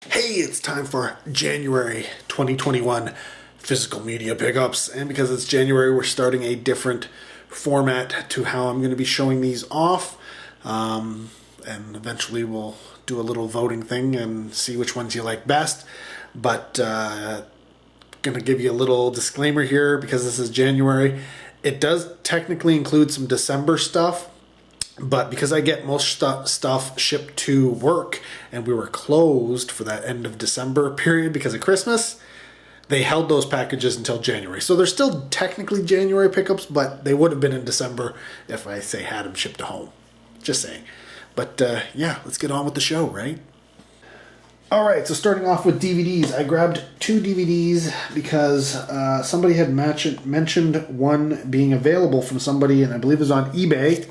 Hey, it's time for January 2021 physical media pickups, and because it's January, we're starting a different format to how I'm going to be showing these off, and eventually we'll do a little voting thing and see which ones you like best. But going to give you a little disclaimer here because this is January. It does technically include some December stuff, but because I get most stuff shipped to work and we were closed for that end of December period because of Christmas, they held those packages until January. So they're still technically January pickups, but they would have been in December if I say had them shipped to home. Just saying. But yeah, let's get on with the show, right? Alright, so starting off with DVDs. I grabbed 2 DVDs because somebody had mentioned one being available from somebody, and I believe it was on eBay.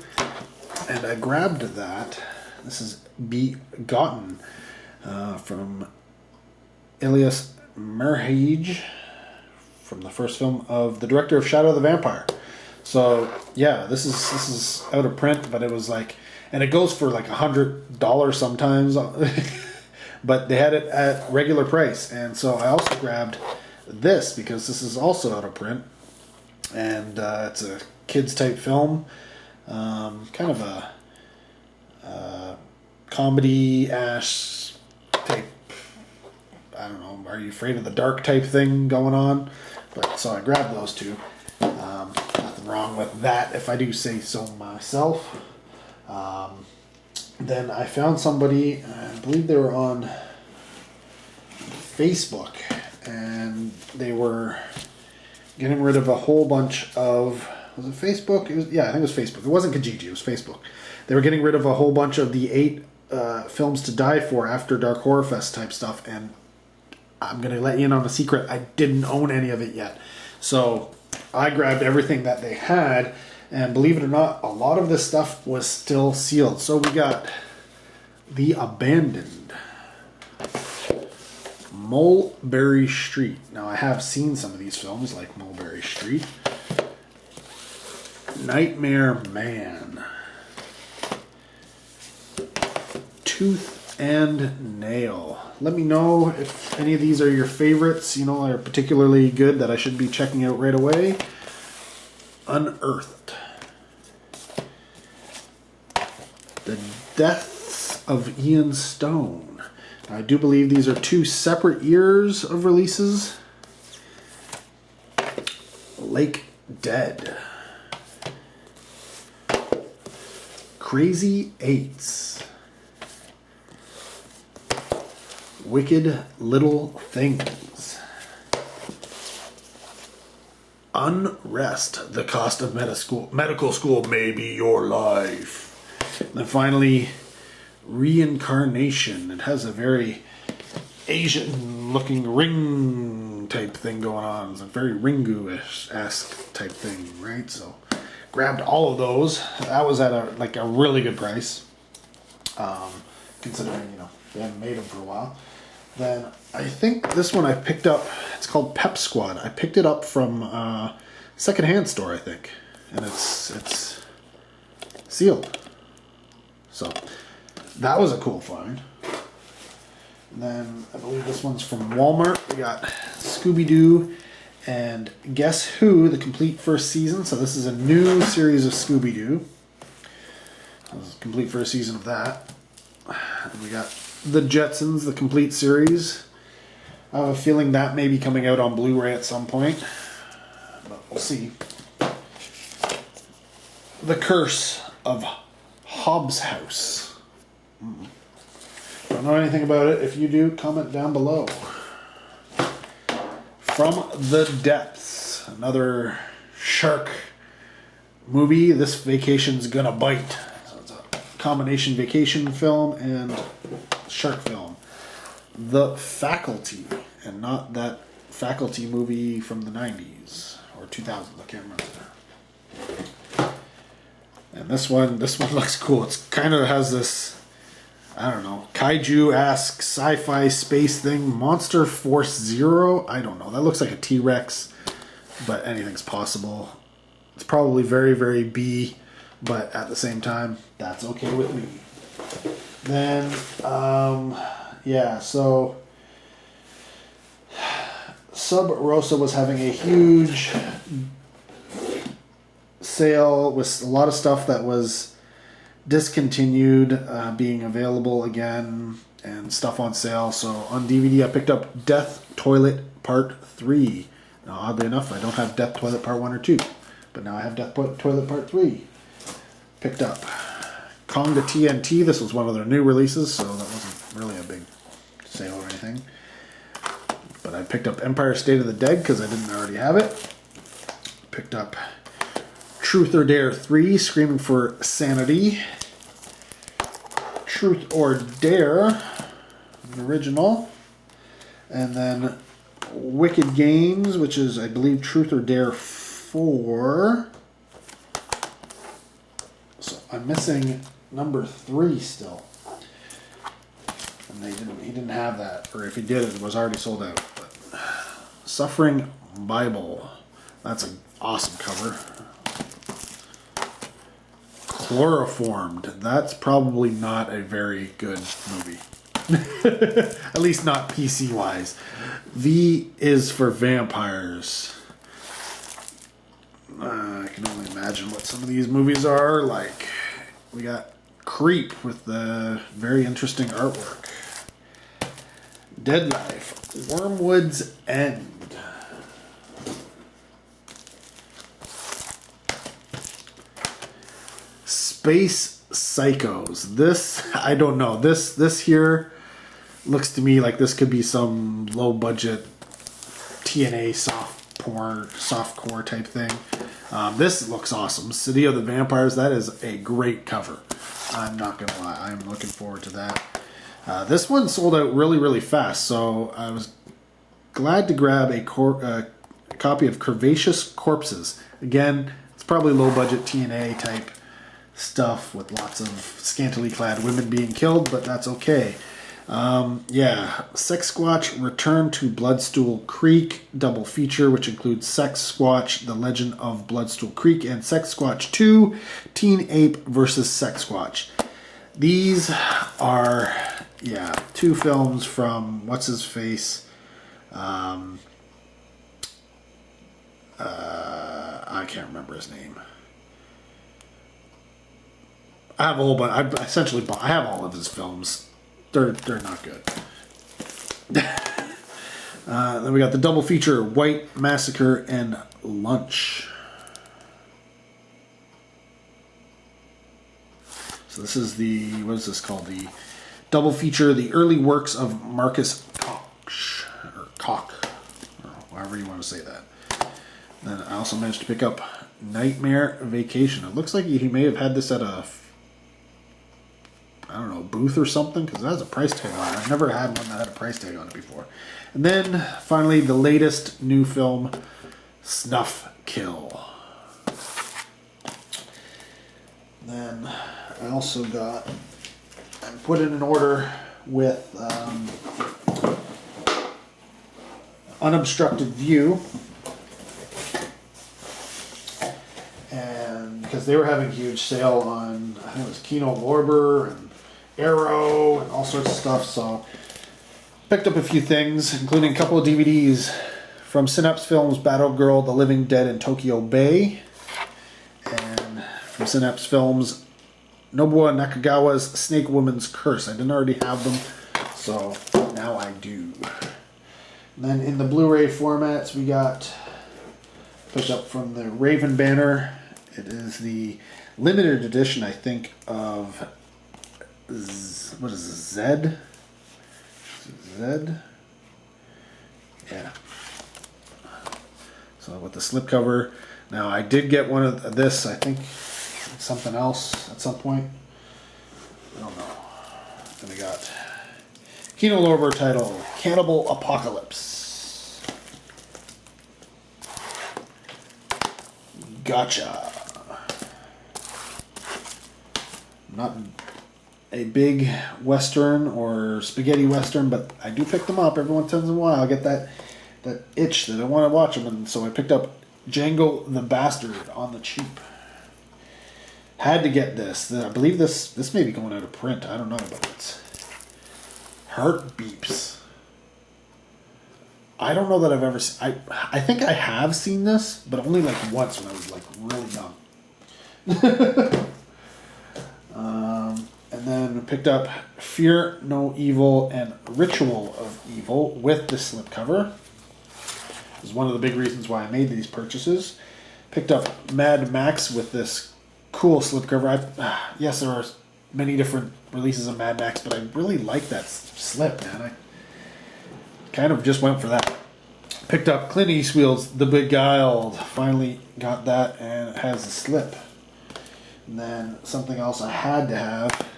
And I grabbed that. This is Begotten from Elias Merhige, from the first film of the director of Shadow of the Vampire. So yeah, this is out of print, but it was like, and it goes for like $100 sometimes, but they had it at regular price. And so I also grabbed this because this is also out of print, and it's a kids type film. Kind of a comedy-ash type, I don't know, Are You Afraid of the Dark type thing going on. But so I grabbed those two. Nothing wrong with that if I do say so myself. Then I found somebody, I believe they were on Facebook, and they were getting rid of a whole bunch of, was it Facebook? I think it was Facebook. It wasn't Kijiji, it was Facebook. They were getting rid of a whole bunch of the 8 films to die for After Dark Horror Fest type stuff, and I'm going to let you in on a secret. I didn't own any of it yet. So I grabbed everything that they had, and believe it or not, a lot of this stuff was still sealed. So we got The Abandoned, Mulberry Street. Now I have seen some of these films, like Mulberry Street. Nightmare Man, Tooth and Nail. Let me know if any of these are your favorites, are particularly good that I should be checking out right away. Unearthed, The Deaths of Ian Stone. I do believe these are 2 separate years of releases. Lake Dead, Crazy Eights, Wicked Little Things, Unrest, The Cost of Medical School May Be Your Life. And then finally, Reincarnation. It has a very Asian looking ring type thing going on. It's a very Ringu-esque type thing, right? So grabbed all of those. That was at a really good price, considering they haven't made them for a while. Then I think this one I picked up. It's called Pep Squad. I picked it up from a secondhand store, I think, and it's sealed. So that was a cool find. And then I believe this one's from Walmart. We got Scooby-Doo and Guess Who, the complete first season. So this is a new series of Scooby-Doo. This is the complete first season of that. And we got The Jetsons, the complete series. I have a feeling that may be coming out on Blu-ray at some point, but we'll see. The Curse of Hobbs House. Don't know anything about it. If you do, comment down below. From the Depths, another shark movie. This Vacation's Gonna Bite. So it's a combination vacation film and shark film. The Faculty, and not that Faculty movie from the 90s or 2000s. I can't remember. And this one looks cool. It's kind of has this, I don't know, kaiju-esque sci-fi space thing. Monster Force Zero? I don't know. That looks like a T-Rex, but anything's possible. It's probably very, very B, but at the same time, that's okay with me. Then, yeah, so Sub Rosa was having a huge sale with a lot of stuff that was discontinued being available again and stuff on sale. So on DVD I picked up Death Toilet Part 3. Now oddly enough I don't have Death Toilet Part 1 or 2, but now I have Death Toilet Part 3. Picked up Conga TNT. This was one of their new releases, so that wasn't really a big sale or anything. But I picked up Empire State of the Dead because I didn't already have it. Picked up Truth or Dare 3, Screaming for Sanity. Truth or Dare, an original. And then Wicked Games, which is, I believe, Truth or Dare 4. So I'm missing number 3 still. And he didn't have that, or if he did, it was already sold out. But Suffering Bible, that's an awesome cover. Chloroformed, that's probably not a very good movie. At least not PC wise. V is for Vampires. I can only imagine what some of these movies are like. We got Creep with the very interesting artwork. Dead Life, Wormwood's End. Space Psychos. This, I don't know. This here looks to me like this could be some low budget TNA softcore type thing. This looks awesome. City of the Vampires, that is a great cover. I'm not gonna lie, I'm looking forward to that. This one sold out really, really fast, so I was glad to grab a copy of Curvaceous Corpses. Again, it's probably low budget TNA type stuff with lots of scantily clad women being killed, but that's okay. Yeah, Sex Squatch Return to Bloodstool Creek double feature, which includes Sex Squatch The Legend of Bloodstool Creek and Sex Squatch 2 Teen Ape vs. Sex Squatch. These are, yeah, 2 films from what's his face. I can't remember his name. I have a whole bunch. I have all of his films. They're not good. Then we got the double feature, White Massacre and Lunch. So this is the, what is this called? The double feature, the early works of Marcus Koch, or however you want to say that. Then I also managed to pick up Nightmare Vacation. It looks like he may have had this at a, I don't know, booth or something, because it has a price tag on it. I've never had one that had a price tag on it before. And then, finally, the latest new film, Snuff Kill. Then, I also got, I put in an order with Unobstructed View. And, because they were having a huge sale on, I think it was Kino Lorber and Arrow and all sorts of stuff, so picked up a few things, including a couple of DVDs from Synapse Films, Battlegirl, The Living Dead in Tokyo Bay, and from Synapse Films, Nobuo Nakagawa's Snake Woman's Curse. I didn't already have them, so now I do. And then in the Blu-ray formats, we got picked up from the Raven banner. It is the limited edition, I think, of what is this, Zed? Yeah. So with the slipcover. Now I did get one of this, I think something else at some point. I don't know. Then we got Kino Lorber title, Cannibal Apocalypse. Gotcha. Not a big Western or spaghetti Western, but I do pick them up every once in a while. I get that itch that I want to watch them, and so I picked up Django the Bastard on the cheap. Had to get this. I believe this may be going out of print. I don't know, but it's Heart Beeps. I don't know that I've ever seen... I think I have seen this, but only like once when I was like really young. And then picked up Fear No Evil and Ritual of Evil with the slipcover. This is one of the big reasons why I made these purchases. Picked up Mad Max with this cool slipcover. Yes, there are many different releases of Mad Max, but I really like that slip, man. I kind of just went for that. Picked up Clint Eastwood's The Beguiled. Finally got that, and it has a slip. And then something else I had to have.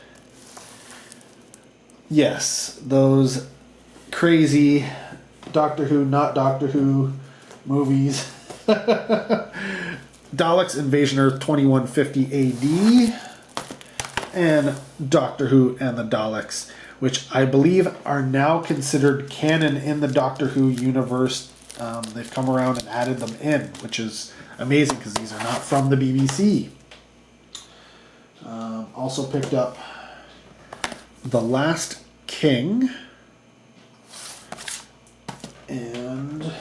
Yes, those crazy Doctor Who, not Doctor Who movies. Daleks Invasion Earth 2150 AD. And Doctor Who and the Daleks, which I believe are now considered canon in the Doctor Who universe. They've come around and added them in, which is amazing because these are not from the BBC. Also picked up The Last King and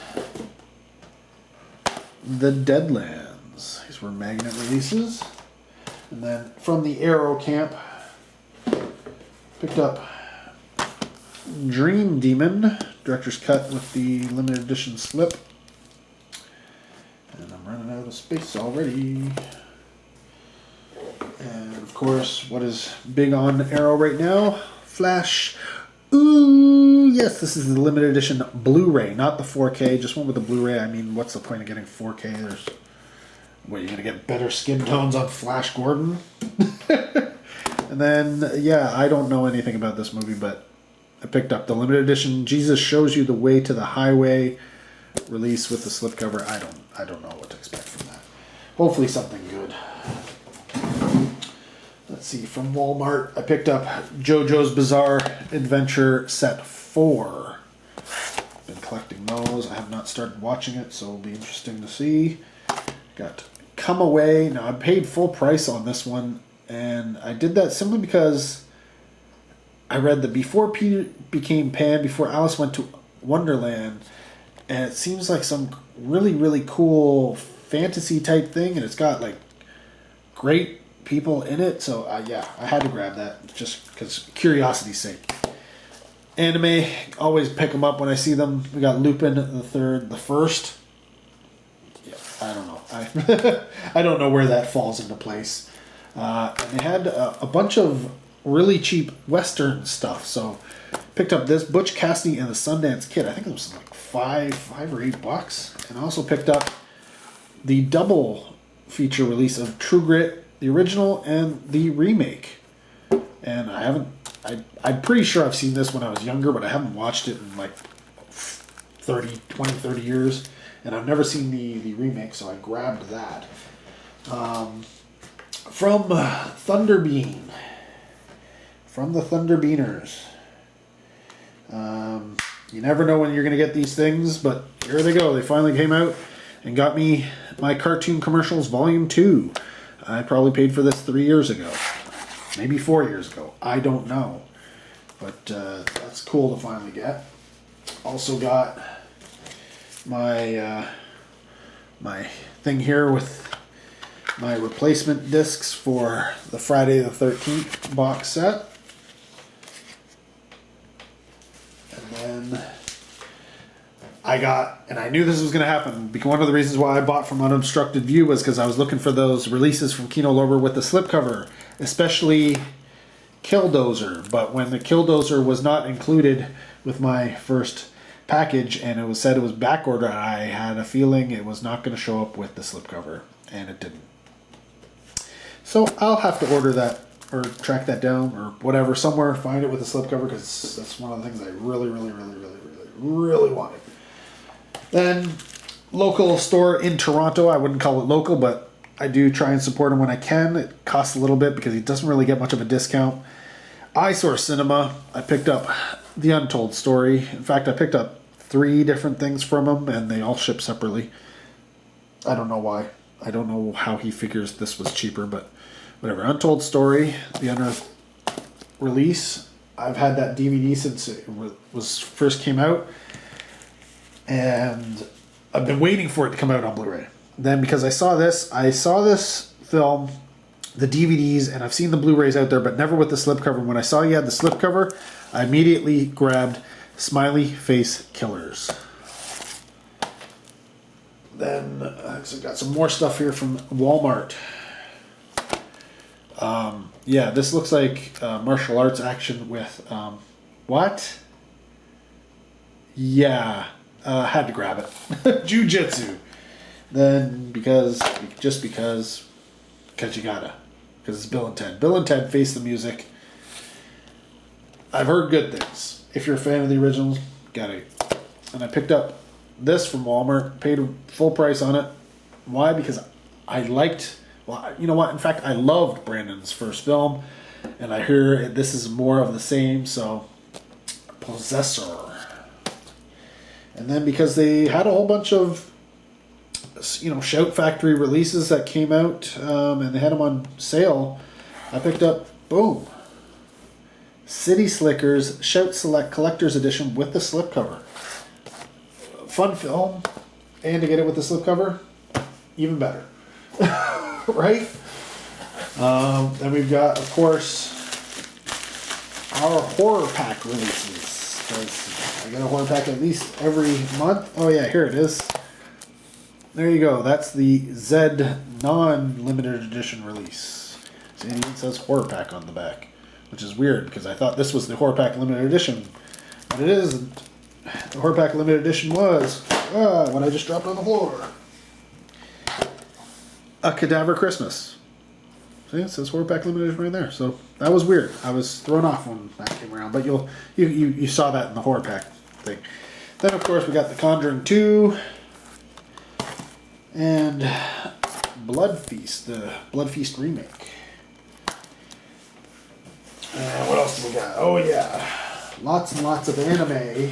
The Deadlands. These were magnet releases. And then from the Arrow camp, picked up Dream Demon, director's cut with the limited edition slip. And I'm running out of space already. And of course, what is big on Arrow right now? Flash. Ooh, yes, this is the limited edition Blu-ray, not the 4K. Just went with the Blu-ray. I mean, what's the point of getting 4K? What, you're going to get better skin tones on Flash Gordon? And then, yeah, I don't know anything about this movie, but I picked up the limited edition Jesus Shows You the Way to the Highway release with the slipcover. I don't know what to expect from that. Hopefully something good. Let's see, from Walmart, I picked up JoJo's Bizarre Adventure Set 4. Been collecting those. I have not started watching it, so it'll be interesting to see. Got Come Away. Now, I paid full price on this one, and I did that simply because I read the Before Peter Became Pan, Before Alice Went to Wonderland, and it seems like some really, really cool fantasy type thing, and it's got like great people in it, so yeah, I had to grab that just because curiosity's sake. Anime, always pick them up when I see them. We got Lupin the Third, the First. Yeah, I don't know. I don't know where that falls into place. And they had a bunch of really cheap Western stuff, so picked up this Butch Cassidy and the Sundance Kid. I think it was like $5 or $8, and I also picked up the double feature release of True Grit, the original and the remake. And I'm pretty sure I've seen this when I was younger, but I haven't watched it in like 30 years. And I've never seen the remake, so I grabbed that. From Thunderbean. From the Thunderbeaners. You never know when you're going to get these things, but here they go. They finally came out and got me my Cartoon Commercials Volume 2. I probably paid for this 3 years ago. Maybe 4 years ago. I don't know. But that's cool to finally get. Also got my my thing here with my replacement discs for the Friday the 13th box set. And then I knew this was going to happen, because one of the reasons why I bought from Unobstructed View was because I was looking for those releases from Kino Lorber with the slipcover, especially Killdozer. But when the Killdozer was not included with my first package, and it was said it was back order, I had a feeling it was not going to show up with the slipcover, and it didn't. So I'll have to order that, or track that down, or whatever, somewhere, find it with the slipcover, because that's one of the things I really wanted. Then, local store in Toronto. I wouldn't call it local, but I do try and support him when I can. It costs a little bit because he doesn't really get much of a discount. Eyesore Cinema. I picked up The Untold Story. In fact, I picked up 3 different things from him, and they all ship separately. I don't know why. I don't know how he figures this was cheaper, but whatever. Untold Story, the Unearthed release. I've had that DVD since it was first came out. and I've been waiting for it to come out on Blu-ray. Then because I saw this film, the DVDs, and I've seen the Blu-rays out there, but never with the slipcover. When I saw you had the slipcover, I immediately grabbed Smiley Face Killers. Then I've got some more stuff here from Walmart. Yeah, this looks like martial arts action with what? Yeah, had to grab it. Jiu-jitsu. Then because you gotta. Because it's Bill and Ted. Bill and Ted Face the Music. I've heard good things. If you're a fan of the originals, got it. And I picked up this from Walmart, paid full price on it. Why? Because I liked, well, you know what? In fact, I loved Brandon's first film. And I hear this is more of the same, so Possessor. And then because they had a whole bunch of, Shout Factory releases that came out, and they had them on sale, I picked up, boom, City Slickers Shout Select Collector's Edition with the slipcover. Fun film, and to get it with the slipcover, even better. Right? Then we've got, of course, our horror pack releases. Because I get a horror pack at least every month. Oh yeah, here it is. There you go. That's the Zed non-limited edition release. See, it even says horror pack on the back, which is weird because I thought this was the horror pack limited edition, but it isn't. The horror pack limited edition was what I just dropped on the floor. A Cadaver Christmas. See, it says horror pack limited edition right there. So that was weird. I was thrown off when that came around, but you saw that in the horror pack thing. Then of course we got The Conjuring 2. And Blood Feast, the Blood Feast remake. And what else do we got? Oh yeah, lots and lots of anime.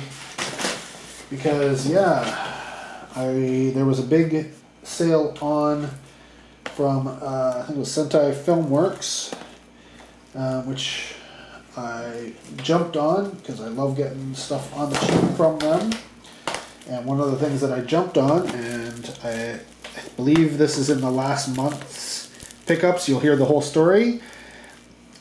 Because there was a big sale on from I think it was Sentai Filmworks, which I jumped on because I love getting stuff on the cheap from them. And one of the things that I jumped on, and I believe this is in the last month's pickups, you'll hear the whole story,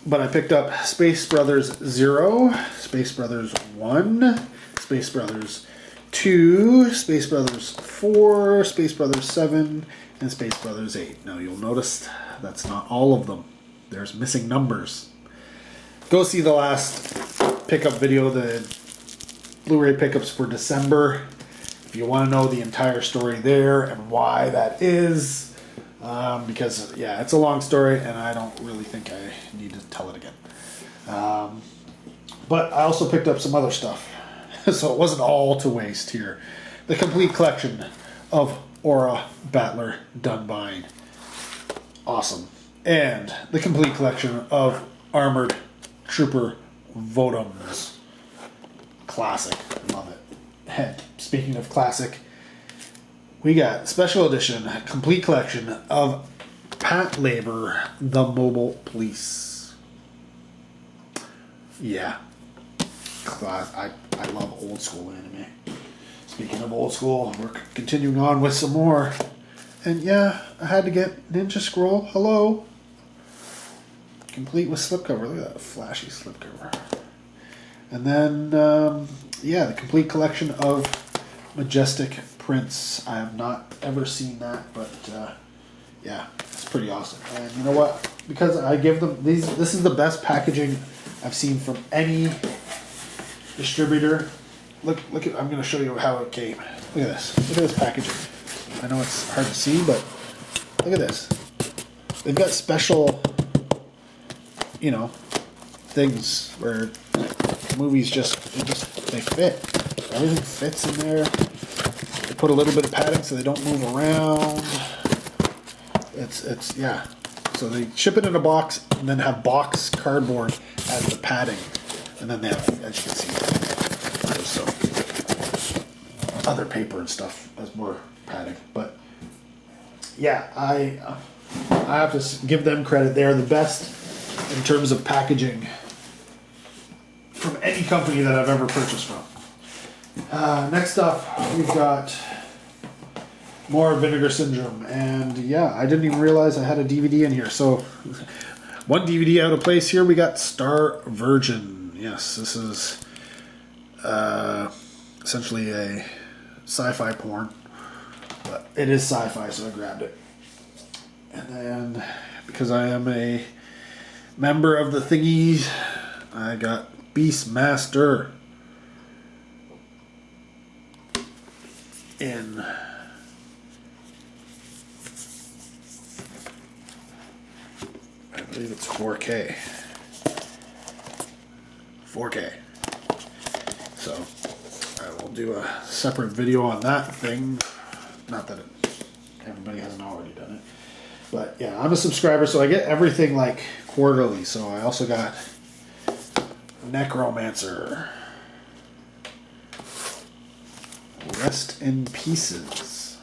but I picked up Space Brothers 0, Space Brothers 1, Space Brothers 2, Space Brothers 4, Space Brothers 7, and Space Brothers 8. Now you'll notice that's not all of them. There's missing numbers. Go see the last pickup video, the Blu-ray pickups for December. If you want to know the entire story there and why that is, because it's a long story and I don't really think I need to tell it again. But I also picked up some other stuff, so it wasn't all to waste here. The complete collection of Aura Battler Dunbine, awesome, and the complete collection of Armored Trooper Votoms, classic, love it. And speaking of classic, we got special edition, complete collection of Pat Labor, the Mobile Police. Yeah. I love old school anime. Speaking of old school, we're continuing on with some more. And yeah, I had to get Ninja Scroll. Hello. Complete with slipcover. Look at that flashy slipcover. And then, the complete collection of Majestic Prince. I have not ever seen that, but it's pretty awesome. And you know what? Because I give them these, this is the best packaging I've seen from any distributor. Look at, I'm going to show you how it came. Look at this. Look at this packaging. I know it's hard to see, but look at this. They've got special, things where movies they fit. Everything fits in there. They put a little bit of padding so they don't move around. It's So they ship it in a box and then have box cardboard as the padding, and then they have, as you can see, there's some other paper and stuff as more padding. But I have to give them credit. They're the best in terms of packaging from any company that I've ever purchased from. Next up, we've got more Vinegar Syndrome, and yeah, I didn't even realize I had a DVD in here. So, one DVD out of place here. We got Star Virgin. Yes, this is essentially a sci-fi porn, but it is sci-fi, so I grabbed it. And then, because I am a member of the thingies, I got Beastmaster in I believe it's 4K. 4K. So I will do a separate video on that thing. Not that everybody hasn't already done it. But yeah, I'm a subscriber, so I get everything like quarterly. So I also got Necromancer. Rest in Pieces.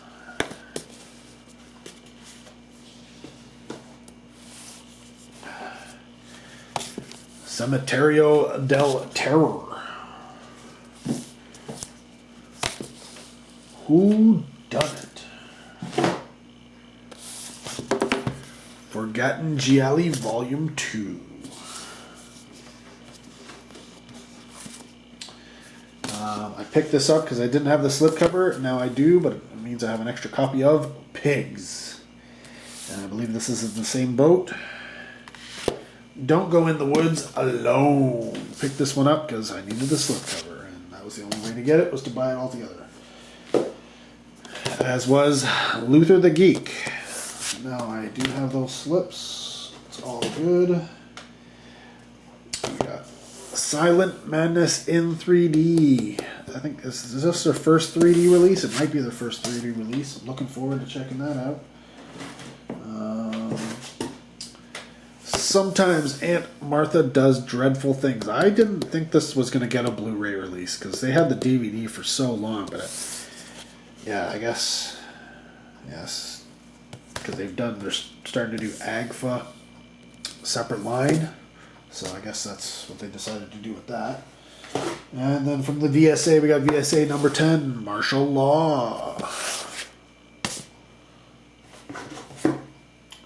Cementerio del Terror. Who Done It? Forgotten Gialli Volume 2. I picked this up because I didn't have the slipcover. Now I do, but it means I have an extra copy of Pigs. And I believe this is in the same boat. Don't Go in the Woods Alone. Picked this one up because I needed the slipcover, and that was the only way to get it, was to buy it all together. As was Luther the Geek. Now I do have those slips. It's all good. We got Silent Madness in 3D. I think is this their first 3D release? It might be their first 3D release. I'm looking forward to checking that out. Sometimes Aunt Martha Does Dreadful Things. I didn't think this was going to get a Blu-ray release because they had the DVD for so long, but yeah, I guess, yes, because they're starting to do AGFA separate line, so I guess that's what they decided to do with that. And then from the VSA, we got VSA number 10, Martial Law.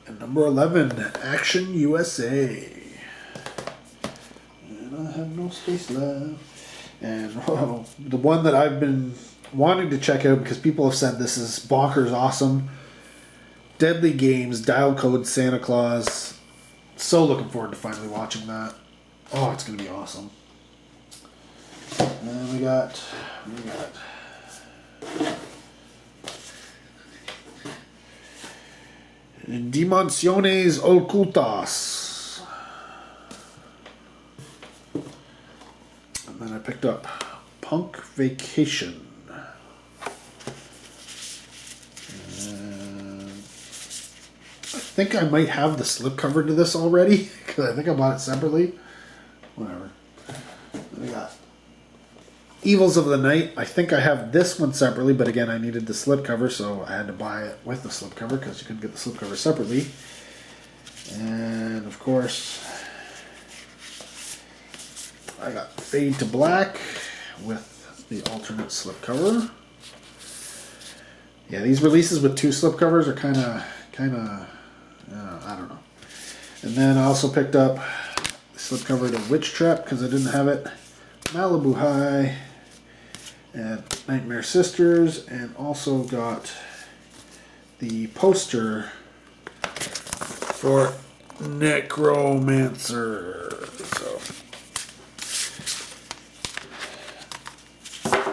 And number 11, Action USA. And I have no space left. And the one that I've been wanting to check out because people have said this is bonkers awesome. Deadly Games, Dial Code Santa Claus. So looking forward to finally watching that. Oh, it's going to be awesome. And we got Dimensiones Ocultas. And then I picked up Punk Vacation. And I think I might have the slipcover to this already because I think I bought it separately. Whatever. We got Evils of the Night. I think I have this one separately, but again, I needed the slipcover, so I had to buy it with the slipcover because you couldn't get the slipcover separately. And of course, I got Fade to Black with the alternate slipcover. Yeah, these releases with two slipcovers are kind of, I don't know. And then I also picked up the slipcover to Witch Trap because I didn't have it. Malibu High and Nightmare Sisters, and also got the poster for Necromancer. So,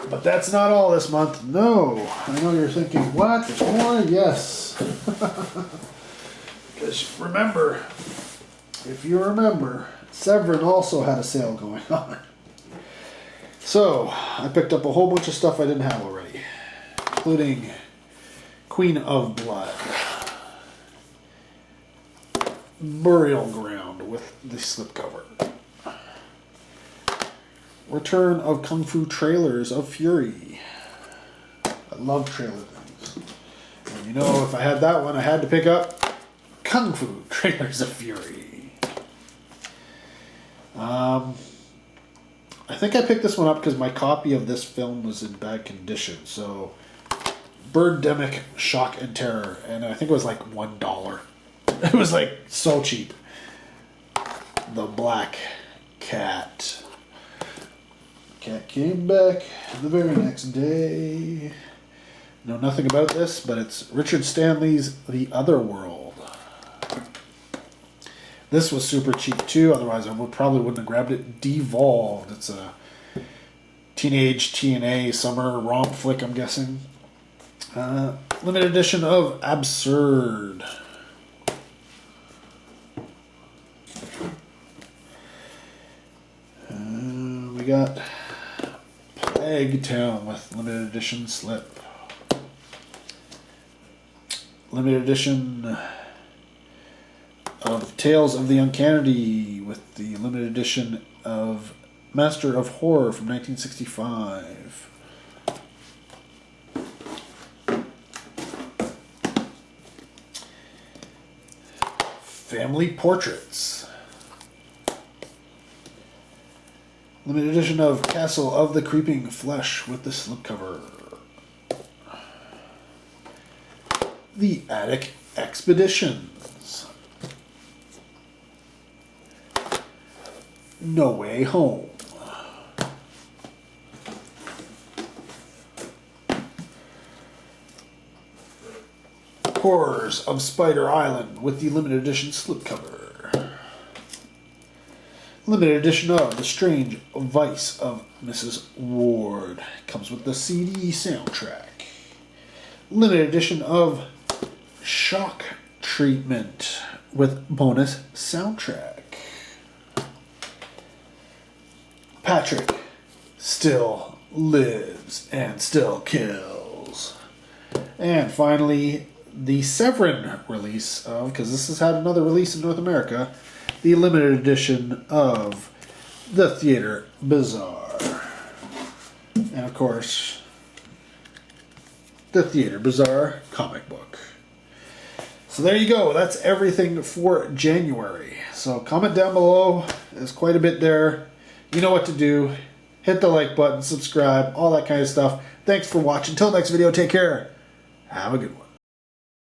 but that's not all this month. No, I know you're thinking, what? There's more? Yes. Because remember, if you remember, Severin also had a sale going on. So, I picked up a whole bunch of stuff I didn't have already, including Queen of Blood, Burial Ground with the slipcover, Return of Kung Fu Trailers of Fury. I love trailer things. And you know, if I had that one, I had to pick up Kung Fu Trailers of Fury. I think I picked this one up because my copy of this film was in bad condition. So, Birdemic Shock and Terror, and I think it was like $1. It was like so cheap. The Black Cat. Cat came back the very next day. Know nothing about this, but it's Richard Stanley's The Other World. This was super cheap too, otherwise I probably wouldn't have grabbed it. Devolved. It's a teenage TNA summer romp flick, I'm guessing. Limited edition of Absurd. We got Plague Town with limited edition slip. Limited edition of Tales of the Uncanny with the limited edition of Master of Horror from 1965. Family Portraits. Limited edition of Castle of the Creeping Flesh with the slipcover. The Attic Expeditions. No Way Home. Horrors of Spider Island with the limited edition slipcover. Limited edition of The Strange Vice of Mrs. Ward. Comes with the CD soundtrack. Limited edition of Shock Treatment with bonus soundtrack. Patrick Still Lives and Still Kills. And finally, the Severin release of, because this has had another release in North America, the limited edition of The Theater Bazaar. And of course, The Theater Bazaar comic book. So there you go. That's everything for January. So comment down below. There's quite a bit there. You know what to do. Hit the like button, subscribe, all that kind of stuff. Thanks for watching. Until next video, take care. Have a good one.